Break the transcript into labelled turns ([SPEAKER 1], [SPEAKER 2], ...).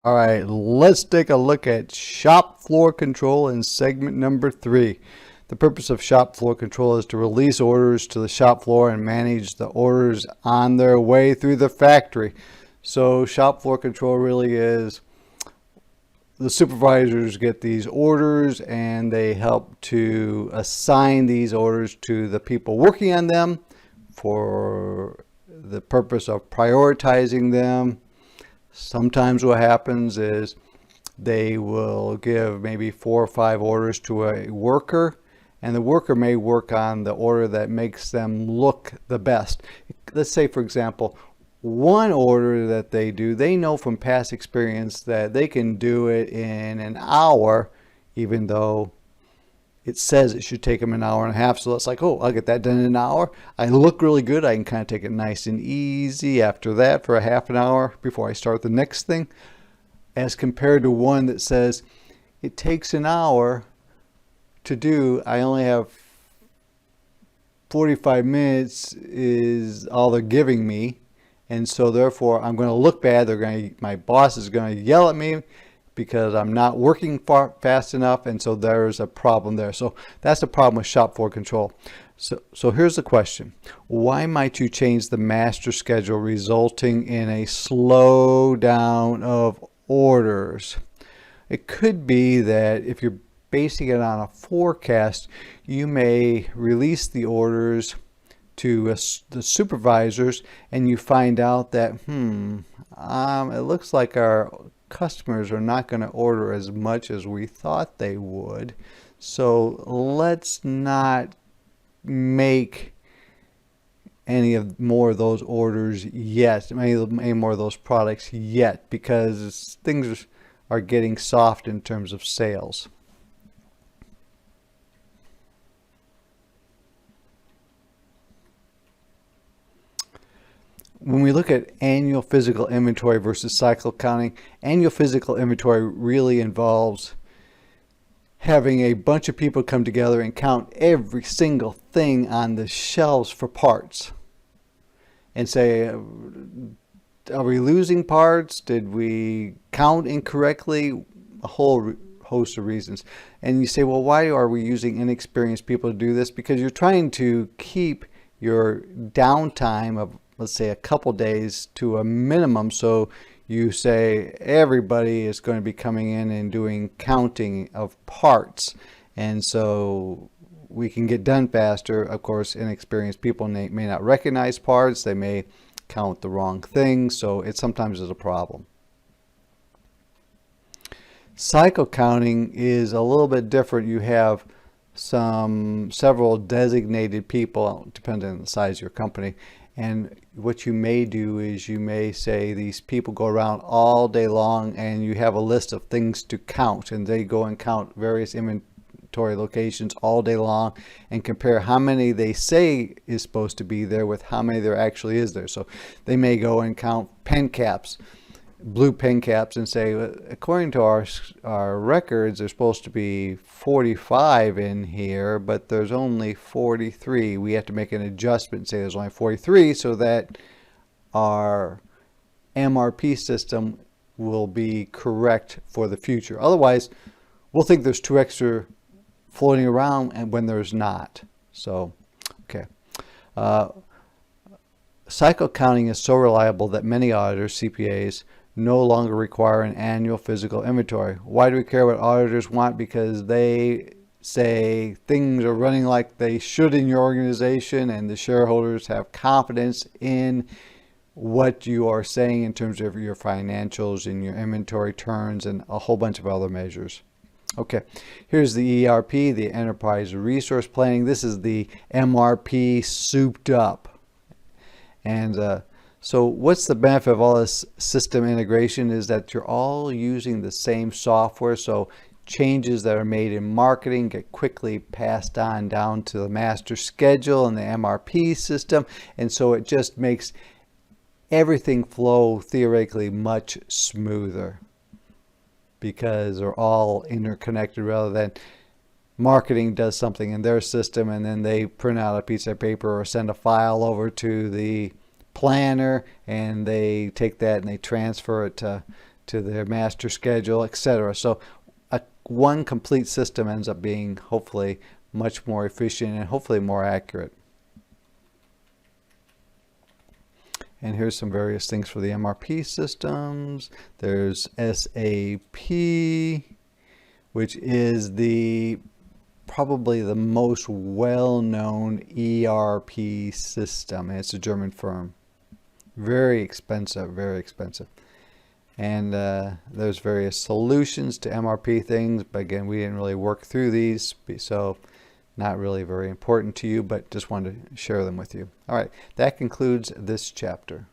[SPEAKER 1] All right, let's take a look at shop floor control in segment number 3. The purpose of shop floor control is to release orders to the shop floor and manage the orders on their way through the factory. So shop floor control really is the supervisors get these orders and they help to assign these orders to the people working on them for the purpose of prioritizing them. Sometimes what happens is they will give maybe 4 or 5 orders to a worker, and the worker may work on the order that makes them look the best. Let's say, for example, one order that they do, they know from past experience that they can do it in an hour, even though it says it should take them an hour and a half. So it's like, oh, I'll get that done in an hour. I look really good. I can kind of take it nice and easy after that for a half an hour before I start the next thing. As compared to one that says it takes an hour to do, I only have 45 minutes is all they're giving me. And so therefore I'm going to look bad. My boss is going to yell at me because I'm not working fast enough, and so there's a problem there. So that's the problem with shop floor control. So here's the question. Why might you change the master schedule resulting in a slowdown of orders? It could be that if you're basing it on a forecast, you may release the orders to the supervisors and you find out that it looks like our customers are not going to order as much as we thought they would, so let's not make any more of those orders yet, any more of those products yet, because things are getting soft in terms of sales. When we look at annual physical inventory versus cycle counting, annual physical inventory really involves having a bunch of people come together and count every single thing on the shelves for parts and say, are we losing parts? Did we count incorrectly? A whole host of reasons. And you say, well, why are we using inexperienced people to do this? Because you're trying to keep your downtime of, let's say, a couple days to a minimum. So you say everybody is going to be coming in and doing counting of parts. And so we can get done faster. Of course, inexperienced people may not recognize parts. They may count the wrong thing. So it sometimes is a problem. Cycle counting is a little bit different. You have several designated people, depending on the size of your company. And what you may do is you may say these people go around all day long and you have a list of things to count, and they go and count various inventory locations all day long and compare how many they say is supposed to be there with how many there actually is there. So they may go and count pen caps, blue pen caps, and say, according to our records, there's supposed to be 45 in here, but there's only 43. We have to make an adjustment and say there's only 43 so that our MRP system will be correct for the future. Otherwise, we'll think there's 2 extra floating around and when there's not. So, okay. Cycle counting is so reliable that many auditors, CPAs, no longer require an annual physical inventory. Why do we care what auditors want? Because they say things are running like they should in your organization, and the shareholders have confidence in what you are saying in terms of your financials and your inventory turns and a whole bunch of other measures. Okay, here's the ERP, the Enterprise Resource Planning. This is the MRP souped up. And so what's the benefit of all this system integration is that you're all using the same software. So changes that are made in marketing get quickly passed on down to the master schedule and the MRP system. And so it just makes everything flow theoretically much smoother because they're all interconnected, rather than marketing does something in their system and then they print out a piece of paper or send a file over to the planner and they take that and they transfer it to to their master schedule, etc. So one complete system ends up being hopefully much more efficient and hopefully more accurate. And here's some various things for the MRP systems. There's SAP, which is probably the most well-known ERP system. It's a German firm. Very expensive, very expensive. And there's various solutions to MRP things, but again, we didn't really work through these, so not really very important to you, but just wanted to share them with you. All right, that concludes this chapter.